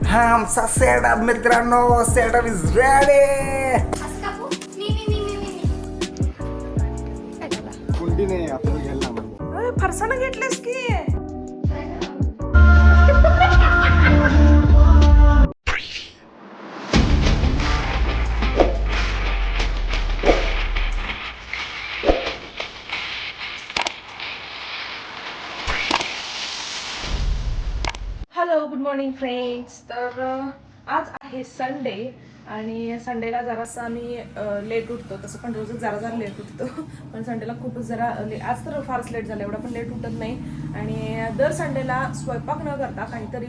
हा आमचा सेटअप मित्रांनो, सेटअप इज रेडी. कोणती नाही आपण घ्यायला लागलो. फरसाण घेतलेस की हॅलो गुड मॉर्निंग फ्रेंड्स. तर आज आहे संडे आणि संडेला जरासं आम्ही लेट उठतो. तसं पण रोजच जरा लेट उठतो, पण संडेला खूपच जरा आज तर फारच लेट झालं. एवढा पण लेट उठत नाही. आणि दर संडेला स्वयंपाक न करता काहीतरी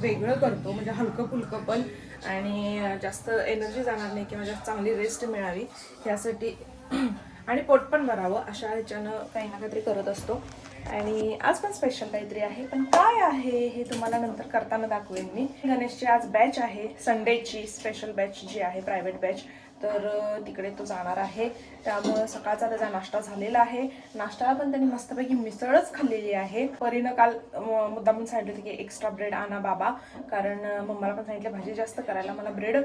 वेगळं करतो, म्हणजे हलकं फुलकं पण, आणि जास्त एनर्जी जाणार नाही किंवा जास्त चांगली रेस्ट मिळावी यासाठी आणि पोट पण भरावं अशा ह्याच्यानं काही ना काहीतरी करत असतो. आणि आज पण स्पेशल काहीतरी आहे, पण काय आहे हे तुम्हाला नंतर करताना दाखवेन मी. गणेशची आज बॅच आहे, संडेची स्पेशल बॅच जी आहे, प्रायव्हेट बॅच. तर तिकडे तो जाणार आहे. त्यामुळं सकाळचा त्याचा नाश्ता झालेला आहे. नाश्त्याला पण त्यांनी मस्तपैकी मिसळच खाल्लेली आहे. परीनं काल मुद्दामून सांगितलं होतं की एक्स्ट्रा ब्रेड आणा बाबा, कारण मम्माला पण सांगितलं भाजी जास्त करायला, मला ब्रेड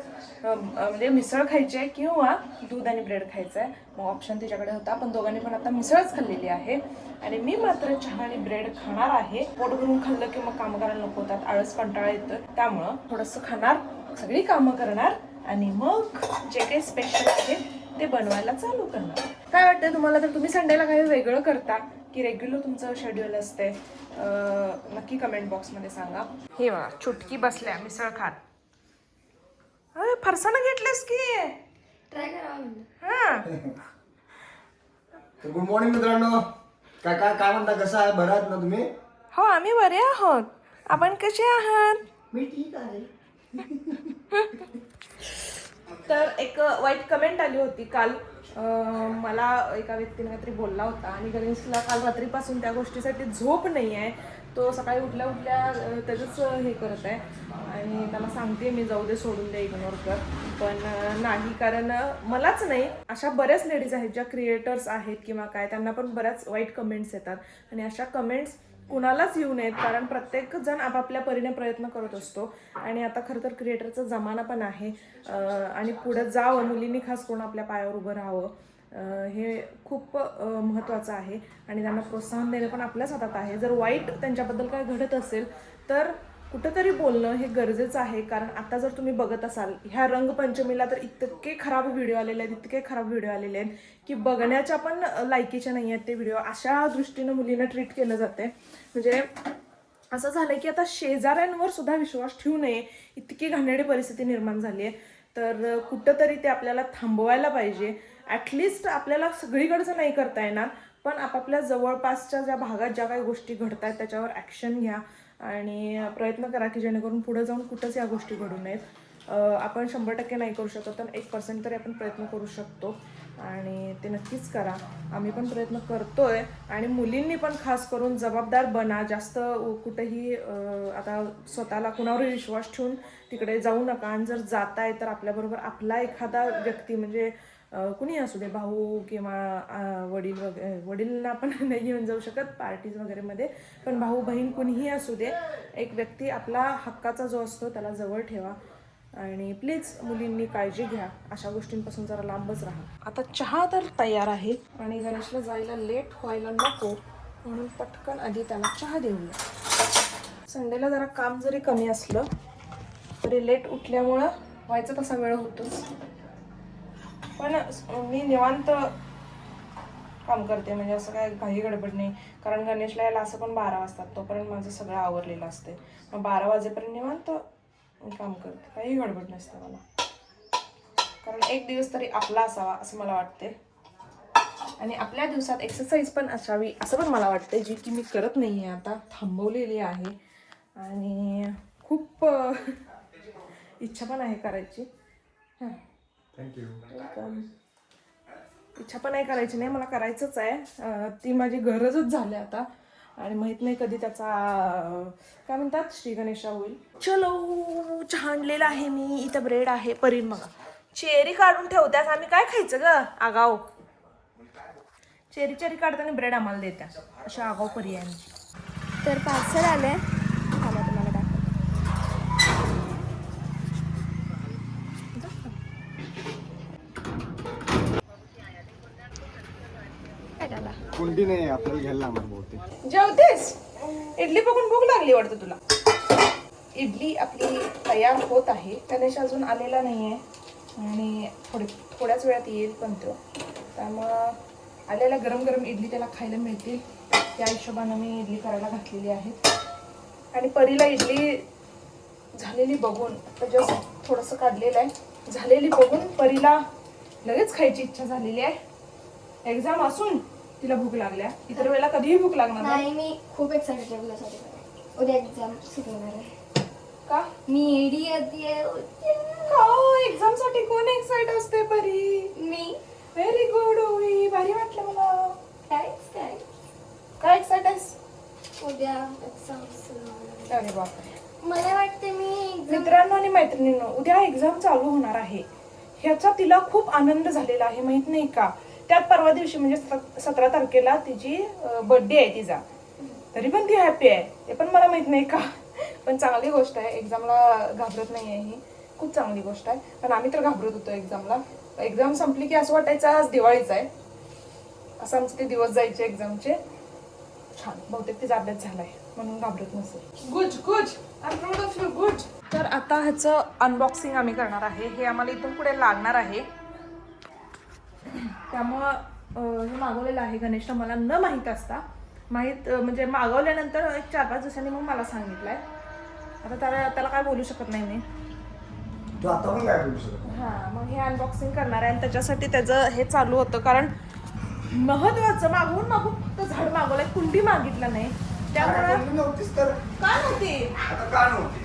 म्हणजे मिसळ खायची आहे किंवा दूध आणि ब्रेड खायचं आहे. मग ऑप्शन तिच्याकडे होता, पण दोघांनी पण आता मिसळच खाल्लेली आहे. आणि मी मात्र चहा आणि ब्रेड खाणार आहे. पोट भरून खाल्लं की मग कामं करायला नको होतात, आळस कंटाळा येतं. त्यामुळं थोडंसं खाणार, सगळी कामं करणार आणि मग जे काही स्पेशल आहे ते बनवायला चालू करणार. काय वाटतं तुम्हाला, तर तुम्ही संडेला काही वेगळं करता की रेग्युलर तुमचं शेड्यूल असते? नक्की कमेंट बॉक्समध्ये सांगा. हे बघा चुटकी बसल्या मिसळ खात. अरे फरसाण घेतलेस की ट्राय करा. हा. तर गुड मॉर्निंग मित्रांनो. काय काय काय म्हणता, कसं आहे, बरं आहात ना तुम्ही? हो आम्ही बरे आहोत. आपण कसे आहात? मी ठीक आहे. तर एक वाईट कमेंट आली होती काल. मला एका व्यक्तीने काहीतरी बोलला होता आणि गणेशला काल रात्रीपासून त्या गोष्टीसाठी झोप नाही आहे. तो सकाळी उठल्या उठल्या त्याचंच हे करत आहे आणि त्याला सांगते मी जाऊ दे, सोडून दे, इग्नोर कर. पण नाही, कारण मलाच नाही, अशा बऱ्याच लेडीज आहेत ज्या क्रिएटर्स आहेत किंवा काय, त्यांना पण बऱ्याच वाईट कमेंट्स येतात. आणि अशा कमेंट्स कुणालाच येऊ नयेत, कारण प्रत्येक जण आपापल्या परीने प्रयत्न करत असतो. आणि आता खरं तर क्रिएटरचा जमाना पण आहे आणि पुढे जावं, मुलींनी खास करून आपल्या पायावर उभं राहावं, हे खूप महत्त्वाचं आहे. आणि त्यांना प्रोत्साहन देणं पण आपल्याच हातात आहे. जर वाईट त्यांच्याबद्दल काय घडत असेल तर कुठंतरी बोलणं हे गरजेचं आहे. कारण आता जर तुम्ही बघत असाल ह्या रंगपंचमीला तर इतके खराब व्हिडिओ आलेले आहेत की बघण्याच्या पण लायकीच्या नाही आहेत ते व्हिडिओ. अशा दृष्टीनं मुलींना ट्रीट केलं जाते. म्हणजे असं झालंय की आता शेजाऱ्यांवर सुद्धा विश्वास ठेवू नये, इतकी घाणेरडी परिस्थिती निर्माण झाली आहे. तर कुठंतरी ते आपल्याला थांबवायला पाहिजे. ॲटलिस्ट आपल्याला सगळीकडचं नाही करता येणार, पण आपापल्या जवळपासच्या ज्या भागात ज्या काही गोष्टी घडत आहेत त्याच्यावर ॲक्शन घ्या आणि प्रयत्न करा की जेणेकरून पुढे जाऊन कुठंच या गोष्टी घडू नयेत. आपण 100% नाही करू शकत, पण 1% तरी आपण प्रयत्न करू शकतो आणि ते नक्कीच करा. आम्ही पण प्रयत्न करतोय. आणि मुलींनी पण खास करून जबाबदार बना. जास्त कुठेही आता स्वतःला कुणावर विश्वास ठेवून तिकडे जाऊ नका. आणि जर जाताय तर आपल्याबरोबर आपला एखादा व्यक्ती, म्हणजे कुणी असू दे, भाऊ किंवा वडील वगैरे, वडीलना आपण नाही घेऊन जाऊ शकत पार्टीज वगैरेमध्ये, पण भाऊ बहीण कुणीही असू दे, एक व्यक्ती आपला हक्काचा जो असतो त्याला जवळ ठेवा. आणि प्लीज मुलींनी काळजी घ्या, अशा गोष्टींपासून जरा लांबच राहा. आता चहा तर तयार आहे आणि गणेशला जायला लेट व्हायला नको म्हणून पटकन आधी त्याला चहा देऊया. संडेला जरा काम जरी कमी असलं तरी लेट उठल्यामुळं व्हायचं तसा वेळ होतोच. पण मी निवांत काम करते, म्हणजे असं काय काही गडबड नाही. कारण गणेशला यायला असं पण 12 वाजतात, तोपर्यंत माझं सगळं आवरलेलं असते. मग 12 वाजेपर्यंत निवांत काम करते, काही गडबड नसते मला. कारण एक दिवस तरी आपला असावा असं मला वाटते. आणि आपल्या दिवसात एक्सरसाइज पण असावी असं पण मला वाटते, जी की मी करत नाही आहे, आता थांबवलेली आहे. आणि खूप इच्छा पण आहे करायची. हां, थँक्यू. वेलकम. इच्छा पण नाही करायची नाही, मला करायचंच आहे. ती माझी गरजच झाली आता. आणि माहित नाही कधी त्याचा काय म्हणतात श्री गणेशा होईल. चलो, चहा आणलेला आहे मी. इथं ब्रेड आहे. परीन बघा चेरी काढून ठेवत्यास, आम्ही काय खायचं ग आगाव. चेरी काढताना ब्रेड आम्हाला देत्या, अशा आगाव परी आहे. तर पार्सल आलंय, थांबा तुम्हाला सुट्टी नाही आपल्याला घ्यायला लागणार बहुतेक. जेवतेस? इडली बघून भूक लागली वाटतं तुला. इडली आपली तयार होत आहे. गणेश अजून आलेला नाही आहे आणि थोड्याच वेळात येईल पण तो. त्यामुळं आलेल्या गरम गरम इडली त्याला खायला मिळतील त्या हिशोबानं मी इडली करायला घातलेली आहे. आणि परीला इडली झालेली बघून आता जस्ट थोडंसं काढलेलं आहे. झालेली बघून परीला लगेच खायची इच्छा झालेली आहे. एक्झाम असून तिला भूक लागल्या. इतर वेळेला कधीही भूक लागणार नाही. मी खूप एक्साइटेड आहे तुझ्यासाठी. उद्या एक्झाम सुरू होणार आहे. का? मी एडी येते. एक्झाम साठी कोण एक्साइट असते परी? मी व्हेरी गुड ओवी. भारी वाटलं मला. काय काय एक्साइट आहेस? उद्या एक्झाम सुरू होणार आहे. अरे बापरे. मला वाटते मी exam- मित्रांनो आणि मैत्रिणींनो, उद्या एक्झाम चालू होणार आहे. ह्याचा तिला खूप आनंद झालेला आहे माहित नाही का. त्यात परवा दिवशी म्हणजे 17 तारखेला तिची बर्थडे आहे तिचा. तरी पण ती हॅपी आहे. ते पण मला माहित नाही का. पण चांगली गोष्ट आहे. एक्झामला घाबरत नाही आहे ही. खूप चांगली गोष्ट आहे. पण आम्ही तर घाबरत होतो एक्झामला. एक्झाम संपली की असं वाटायचं आज दिवाळीच आहे. असं आमचे ते दिवस जायचे एक्झामचे. छान. बहुतेक तिचा अभ्यास झालाय म्हणून घाबरत नसेल. Good. I am proud of you. Good. तर आता ह्याचं अनबॉक्सिंग आम्ही करणार आहे. हे आम्हाला इथून पुढे लागणार आहे. त्यामुळं हे मागवलेलं आहे गणेशनं मला न माहीत असता. म्हणजे मागवल्यानंतर एक 4-5 दिवसांनी मग मला सांगितलंय. आता त्याला काय बोलू शकत नाही मी. तू आता पण काय बोलू शकत? हां, मग हे अनबॉक्सिंग करणार आहे आणि त्याच्यासाठी त्याचं हे चालू होतं. कारण महत्वाचं मागवून फक्त झाड मागवलंय, कुंडी मागितलं नाही. त्यामुळे नव्हतीच तर काय नव्हती आता का नव्हती?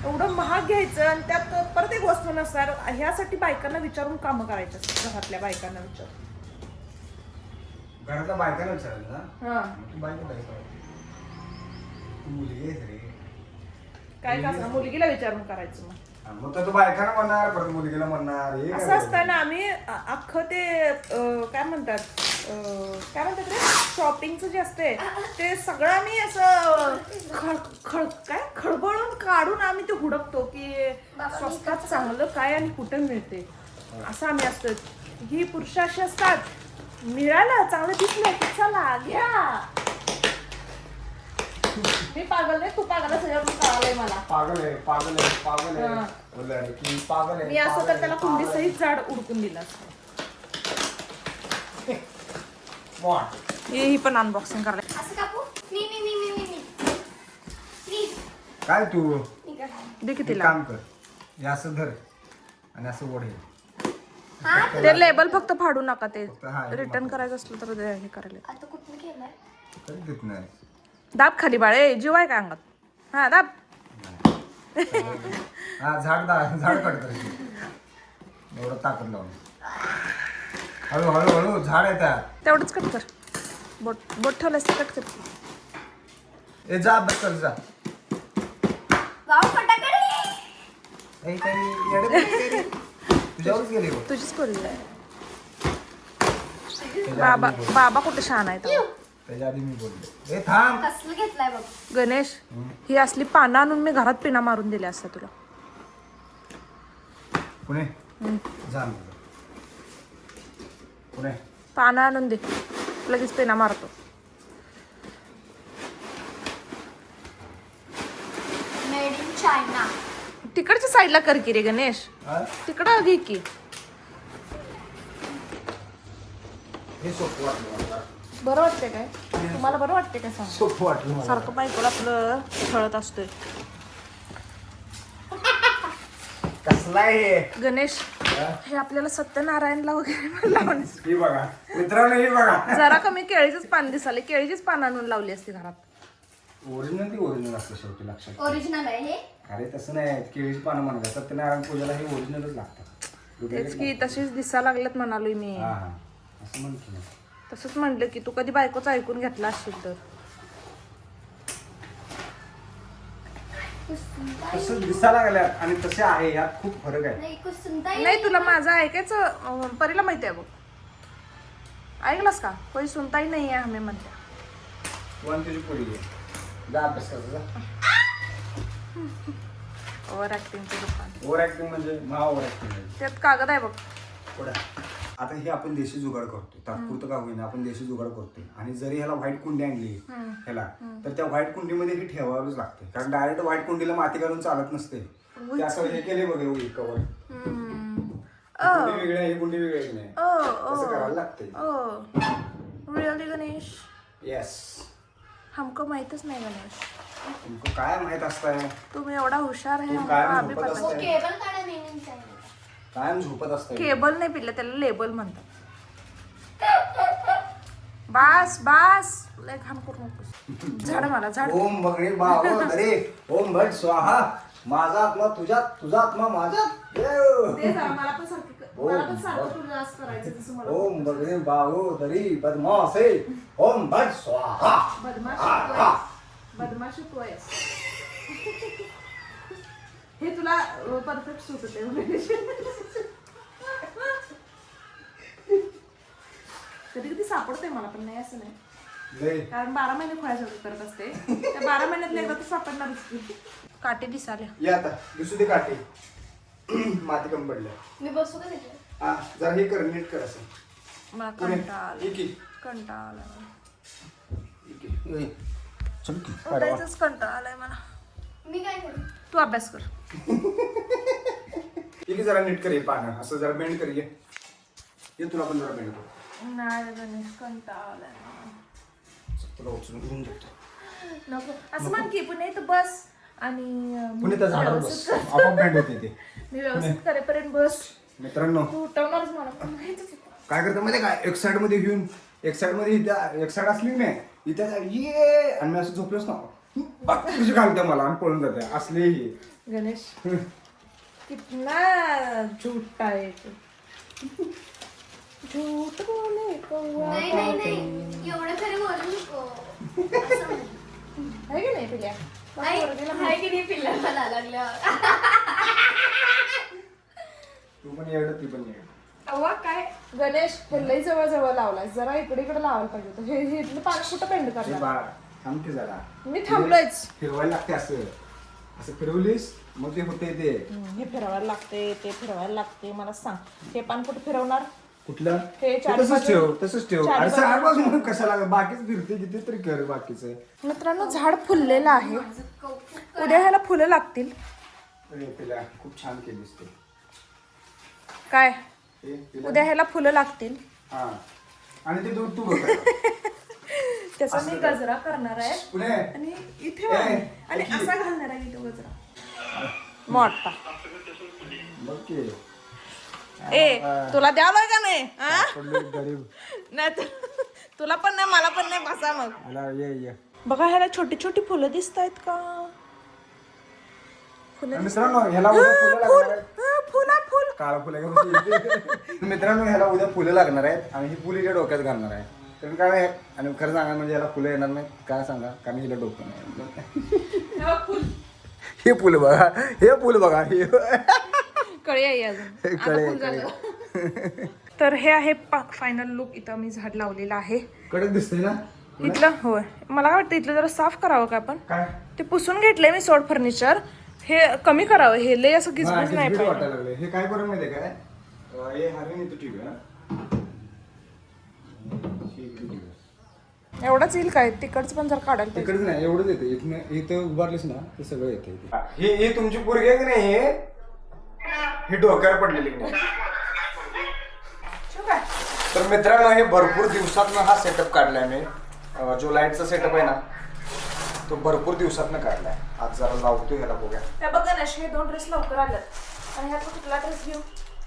एवढं महाग घ्यायचं आणि त्यात परत एक वस्तू नसणार. ह्यासाठी बायकांना विचारून कामं करायची असतात. घरातल्या बायकांना विचारून. घरातल्या बायकांना विचारायचं ना. हां, तू बायको तू मुलगी आहेस रे. काय का असं मुलगीला विचारून करायचं. मग तर तू बायकांना म्हणणार परत मुलगीला म्हणणार. हे असं असतं ना. आम्ही अख्खं ते काय म्हणतात रे, शॉपिंगचं जे असते ते सगळं आम्ही असं खळबळून काढून आम्ही ते हुडकतो की स्वस्तात चांगलं काय आणि कुठं मिळते. असं आम्ही असतो. ही पुरुष अशी असतात, मिळालं चांगलं दिसलं की चला घ्या. मी पागल नाही, तू पागल सगळं कळालंय मला. पागल आहे बोलला रे की पागल आहे. मी असं तर त्याला कुंडी सहित झाड उडकून दिलं असतं. ही पण अनबॉक्सिंग करायला. असं कापू? मी काय तू दे की एक तिला. काम कर. हे असं धर आणि असं ओढ. ते लेबल फक्त फाडू नका. ते हा, हे रिटर्न करायचं असलं तर हे करायला. आता कुठनं केलंय? तरी देत नाही. दाब खाली बाळे. जीव आहे का अंगात? हा दाब. हा झाड कट कर. एवढं ताकद लावून हळू झाड येतात. तेवढंच कट कर. बोट ठेवलंस तर कट कर. ए जा अभ्यास कर जा. वाव फटाकडे. तुझ्यावरच गेली बघ. तुझीच पोरगी आहे. बाबा कुठे छान आहे तेव्हा. त्याच्या आधी मी बोलले. ए थांब. कसलं घेतलाय बघ. गणेश, ही असली पानं आणून मी घरात पिना मारून दिल्या असत्या तुला. पुणे जा पुणे. पानं आणून दे, लगेच पिना मारतो. Made in China. तिकडच्या साईडला कर की रे गणेश. तिकडं घे की. हे सोपं वाटलं मला. बरं वाटते काय तुम्हाला? बरं वाटते काय सांग. सोपं वाटलं मला. सारखं बायकोला आपलं छळत असतोय. कसला आहे गणेश, हे आपल्याला सत्यनारायणला वगैरे लावून. हे बघा मित्रांनो, हे बघा. जरा कमी केळीचंच पान दिसाले. केळीचीच पान आणून लावली असती घरात. ओरिजिनल ती ओरिजिनल असतं शेवटी लक्षात. ओरिजिनल आहे हे. अरे तसं नाही. केळीची पानं म्हणतात. सत्यनारायण पूजेला हे ओरिजिनलच लागतं. तेच की तशीच दिसा लागल्यात म्हणालोय मी. हा हा असं म्हण की. तसंच म्हणलं की तू कधी बायकोचं ऐकून घेतला असशील तर. तसं दिसायला लागल्या आणि तसे आहे. यात खूप फरक आहे. नाही कुसुमताई. नाही तुला माझं ऐकायचं. परीला माहिती आहे बघ. ऐकलास का? कोई सुनताही नाही आहे हमें म्हणते. तू आणि तुझी पोरगी आहे. जा अभ्यास कर जा. ओव्हर ऍक्टिंगचं दुकान. ओव्हर ऍक्टिंग म्हणजे ओव्हर ऍक्टिंग त्यात कागद आहे बघ. पुढे आता हे आपण देशी जुगाड करतो, तात्पुरतं का होईना आपण देशी जुगाड करतो. आणि जरी ह्याला व्हाईट कुंडी आणली ह्याला, तर त्या व्हाईट कुंडीमध्ये हे ठेवावंच लागते. कारण डायरेक्ट व्हाईट कुंडीला माती घालून चालत नसते. ते असं हे केले बघा कवर, कुंडी वेगळी आहे, ही कुंडी वेगळी नाही, असं करायला लागते. रिअली गणेश? येस. हमको माहितच नाही गणेश. तुमको काय माहित असतंय? तुम्ही एवढा हुशार आहे, तू हमको कायम अभी झोपत पता असताय. केबल काढा नेहमीच आहे. कायम झोपत असतंय. केबल नाही पिल्ले, त्याला लेबल म्हणतात. बास बास, लय घाण करू नकोस. झाड मला झाड. ओम भगणे बाबा अरे ओम भट स्वाहा. माझा आत्मा तुझ्यात, तुझा आत्मा माझ्यात. ते जरा मला पण सारखं, मला पण सारखं तुला असं करायचं जसं मला. ओम भगणे बाबू तरी बदमासे. ओम भट स्वाहा. बदमाशी तू आहेस. हे तुला परफेक्ट सूट होते. कधी कधी सापडते मला, पण नाही असं नाही. लय कारण 12 महिने खोळ्यासाठी करत असते. त्या 12 महिन्यातले एकदा तर सापडणारच. काटे दिसाल्या. या आता दिसू दे काटे. माती कमी पडल्या. मी बसू का तिथे? हा जरा हे कर, नीट कर असं. मला पुढे. कंटाळा इकी. कंटाळा इकी. ओय. चल की. उठायचंच कंटाळा आलाय मला. मी काय करू? तू अभ्यास कर. इकी जरा नीट कर हे पानं. असं जरा बेंड कर. ये तुला पण जरा बेंड कर. नाही गणेश, कंटाळा आलाय मला. तुला उचलून घेऊन जातो. नको असं म्हण की, पुणे इथं बस आणि पुणे त्या झाडावर बस. आपोआप बेंड होते ते. मी व्यवस्थित करेपर्यंत बस. मित्रांनो तू उठवणारच मला, पण माहितीच आहे. काय करतं माहिती काय, एक साइड मध्ये घेऊन एक साइड मध्ये इथं एक साइड असली नाही इथं ये आणि मी असं झोपलोच ना कशी घालते मला आणि पळून जाते असले ही. गणेश कितना झूठा है तू. झूठ बोले कौवा. नाही नाही नाही, एवढं खरं बोलू नको. असं म्हण. है की नाही पिल्या? नाही, आहे की नाही पिल्ला मला लागल्यावर. तू पण येड ती पण येड. अव्वा काय गणेश, हे लई जवळ जवळ लावलाय. जरा इकडे इकडे लावायला पाहिजे होतं. हे इथलं पाच कुठं पेंड हे करणार? बाळ थांब की जरा. मी थांबलोयच. फिरवायला लागते असं असं फिरवलीस मग ते होते ते. हे फिरवायला लागते, ते फिरवायला लागते. मला सांग, हे पान कुठे फिरवणार? कुठलं हे ते चारी तसंच ठेव, बाजू- तसंच ठेव. चारी आणि बाजू- सहा बाजून कशाला बाकीच फिरते किती तरी कर बाकीचं. मित्रांनो, झाड फुललेलं आहे. माझं कौतुक. उद्या ह्याला फुलं लागतील. तिला खूप छान केलीस ते. काय हे तिला- उद्या ह्याला फुलं लागतील. हा आणि ते दूध तू बघ. त्याचा मी गजरा करणार आहे पुणे आणि इथे आणि असा घालणार आहे इथे गजरा मोठा. बघ की. ए तुला द्यावं का नाही? हा? पडलो गरीब. नाही तर तुला पण नाही, मला पण नाही. बसा मग. मला ये बघा, ह्याला छोटी छोटी फुलं दिसत आहेत का? फुलं मित्रांनो ह्याला उद्या फुलं लागणार आहेत. फुल आहे, फुल. काळा फुलं का मित्रांनो ह्याला उद्या फुलं लागणार आहेत आणि ही फुलीच्या डोक्यात घालणार आहे. कारण काय आहे, आणि खरं सांगा म्हणजे याला फुलं येणार नाही. काय सांगा, कारण हिला डोकं नाही. फुल हे फुल बघा, हे फुल बघा, हे कळी आहे अजून. आता कळे फुल झालं. तर हे आहे फायनल लुक. इथं मी झाड लावलेलं आहे. कडक दिसतंय ना इथलं. होय, मला काय वाटतं इथलं जरा साफ करावं का आपण? काय. ते पुसून घेतलंय मी सोड फर्निचर. हे कमी करावं, हे लय असं हा, गिजगिज नाही किचकिच पाहिजे. वाटायला लागले. हे काय करून माहितीये काय, हे हरवून येतो टीव्ही. एवढंच येईल काय? तिकडच पण जर काढायला पाहिजे. तिकडच नाही एवढंच येतं. इथं इथं उभारलीस ना ते सगळं येतं. हे तुमची पोरगी आहे की नाही, हे डोक्यावर पडलेली की नाही. तर मित्रांनो हे भरपूर दिवसातनं हा सेटअप काढलाय मी. जो लाईटचा सेटअप आहे ना तो भरपूर दिवसातनं काढलाय. आज जरा लावतो ह्याला बघूया. त्या बघा ना, हे 2 ड्रेस लवकर आलेत आणि ह्यात कुठला ड्रेस घेऊ?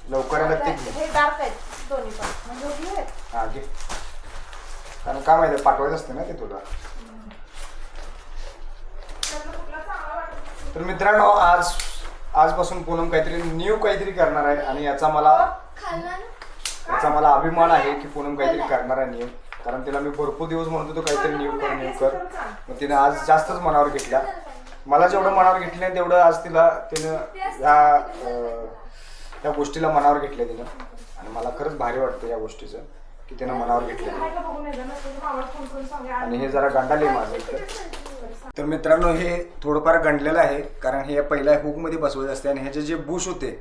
लवकर आलं ते घे. हे डार्क आहेत दोन्ही पण, म्हणजे उठले आहेत. हा घे. कारण काय माहिती पाठवायचं असते ना ते तुला. तर मित्रांनो आजपासून पूनम काहीतरी न्यू काहीतरी करणार आहे आणि याचा मला अभिमान आहे की पूनम काहीतरी करणार आहे न्यू. कारण तिला मी भरपूर दिवस म्हणतो तो काहीतरी न्यू कर. मग तिने आज जास्तच मनावर घेतल्या. मला जेवढं मनावर घेतलं नाही तेवढं आज तिनं या गोष्टीला मनावर घेतलं तिनं. आणि मला खरंच भारी वाटतं या गोष्टीचं की तिनं मनावर घेतलं. आणि हे जरा गंडाले माझं इथं. तर मित्रांनो हे थोडंफार गंडलेलं आहे कारण हे पहिल्या हुकमध्ये बसवायचं असते आणि ह्याचे जे बुश होते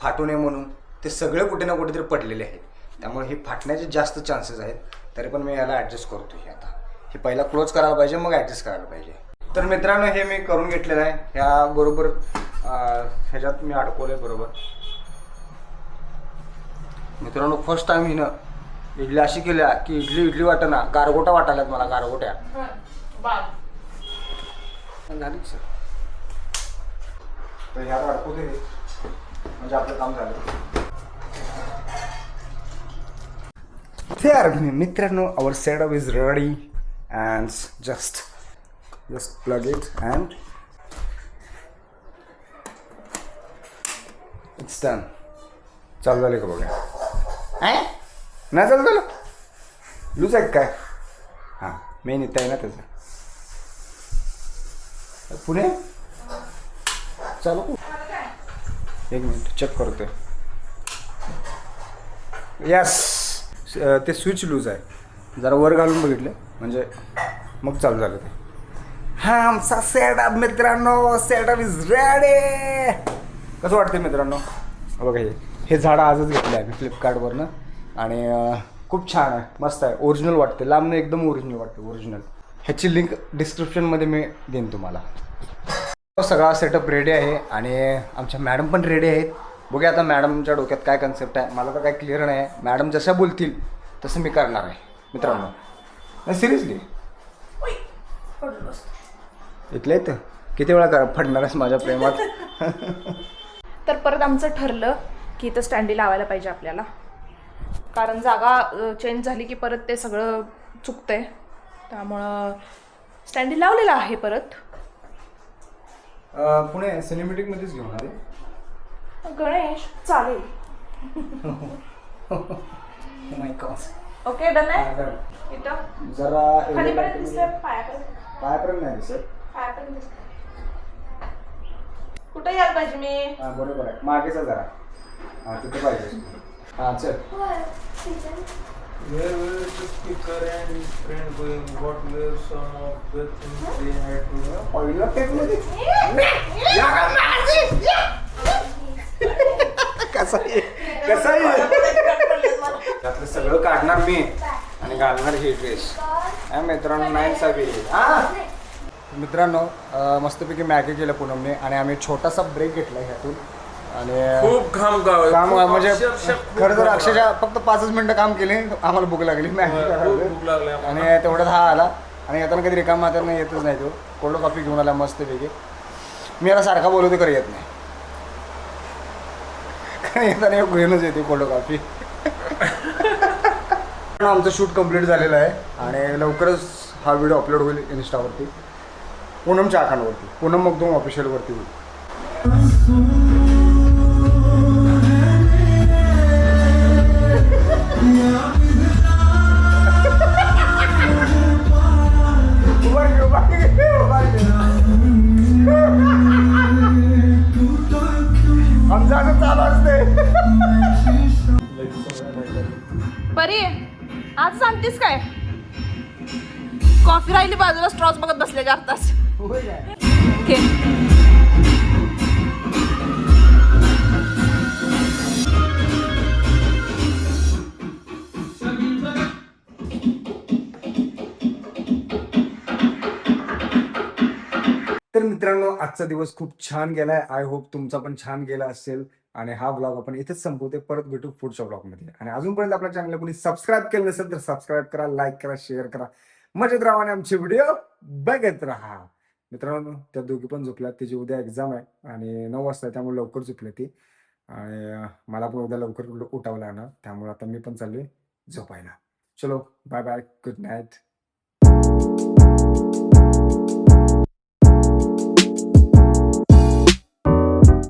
फाटू नये म्हणून ते सगळे कुठे ना कुठेतरी पडलेले आहेत. त्यामुळे हे फाटण्याचे जास्त चान्सेस आहेत. तरी पण मी याला ॲडजस्ट करतो. हे आता हे पहिला क्लोज करायला पाहिजे, मग ॲडजस्ट करायला पाहिजे. तर मित्रांनो हे मी करून घेतलेलं आहे. ह्या बरोबर ह्याच्यात मी अडकवलं आहे बरोबर. मित्रांनो फर्स्ट टाइम हिनं इडली अशी केल्या की इडली वाटेना, गारगोटा वाटायल्यात मला, गारगोट्या झाली सर. तर ह्यात अडकवते म्हणजे आपलं काम झालं. There मित्रांनो our setup is ready and just plug it and it's done. चालू झाले का बघा. नाही चालू झालं लूज आहे काय. हां मेन इथं आहे ना त्याचं. पुणे चालू एक मिनिट चेक करतोय. यस ते स्विच लूज आहे. जरा वर घालून बघितलं म्हणजे मग चालू झालं ते. हा आमचा सेटअप मित्रांनो, सेटअप इज रेडी. कसं वाटतं मित्रांनो. बघा हे झाडं आजच घेतलं आहे मी फ्लिपकार्टवरनं आणि खूप छान आहे, मस्त आहे, ओरिजिनल वाटते. लांबनं एकदम ओरिजिनल वाटते, ओरिजिनल. ह्याची लिंक डिस्क्रिप्शनमध्ये मी देईन तुम्हाला. सगळा सेटअप रेडी आहे आणि आमच्या मॅडम पण रेडी आहेत. बघूया आता मॅडमच्या डोक्यात काय कन्सेप्ट आहे, मला तर काय क्लिअर नाही आहे. मॅडम जशा बोलतील तसं मी करणार आहे मित्रांनो. नाही सिरियसली इथलं येतं किती वेळा फडणार आहेस माझ्या प्रेमात. तर परत आमचं ठरलं की इथं स्टँडी लावायला पाहिजे आपल्याला, कारण जागा चेंज झाली की परत ते सगळं चुकतंय. त्यामुळं स्टँडी लावलेला आहे परत. पुणे सिनेमॅटिकमध्येच घेऊन आले. गणेश चालेल. ओके डन आहे. इथं जरा खालीपर्यंत दिसतंय, पायापर्यंत नाही दिसत. पायापर्यंत दिसतंय. कुठे यायला पाहिजे मी. हां बरोबर आहे, मागेचा जरा. हां तिथे पाहिजे. हां चल. Where was the speaker and his friend going? What were some of the things they had to know? पहिला टेकमध्ये कसं आहे त्यातलं सगळं काढणार मी आणि घालणार हे ड्रेस. मित्रांनो नाही सगळे. मित्रांनो मस्तपैकी मॅगी केलं पूनमने आणि आम्ही छोटासा ब्रेक घेतला ह्यातून. आणि खूप काम म्हणजे खरं तर अक्षरशः फक्त 5 मिनिटं काम केले, आम्हाला भूक लागली मॅगी लागली आणि तेवढ्यात हा आला. आणि येताना कधी रिकाम हातानं येतच नाही तो. कोल्ड कॉफी घेऊन आला मस्तपैकी. मी याला सारखा बोलवतो खरं येत नाही, कारण येताना एक घेऊनच येते कोल्ड कॉफी. आमचं शूट कम्प्लीट झालेलं आहे आणि लवकरच हा व्हिडिओ अपलोड होईल इन्स्टावरती, पूनमच्या अकाउंटवरती. पूनम मगदूम ऑफिशियलवरती होईल. आमचं चालू असते. परी आज सांगतेस काय. कॉफी राहिली बाजूला, स्ट्रॉस बघत बसले 4 तास. ओके तर मित्रांनो आजचा दिवस खूप छान गेलाय. आय होप तुमचा पण छान गेला असेल. आणि हा ब्लॉग आपण इथेच संपवते. परत भेटू पुढच्या ब्लॉगमध्ये. आणि अजूनपर्यंत आपल्या चॅनलला कोणी सबस्क्राईब केलं नसेल तर सबस्क्राईब करा, लाईक करा, शेअर करा. मजेत राहा आणि आमचे व्हिडिओ बघत राहा. मित्रांनो त्या दोघी पण झोपल्या. तिची उद्या एक्झाम आहे आणि 9 वाजता आहे, त्यामुळे लवकर झोपली ती. आणि मला पण उद्या लवकर उठावं लागणार, त्यामुळे आता मी पण चाललोय झोपायला. चलो बाय बाय, गुड नाईट.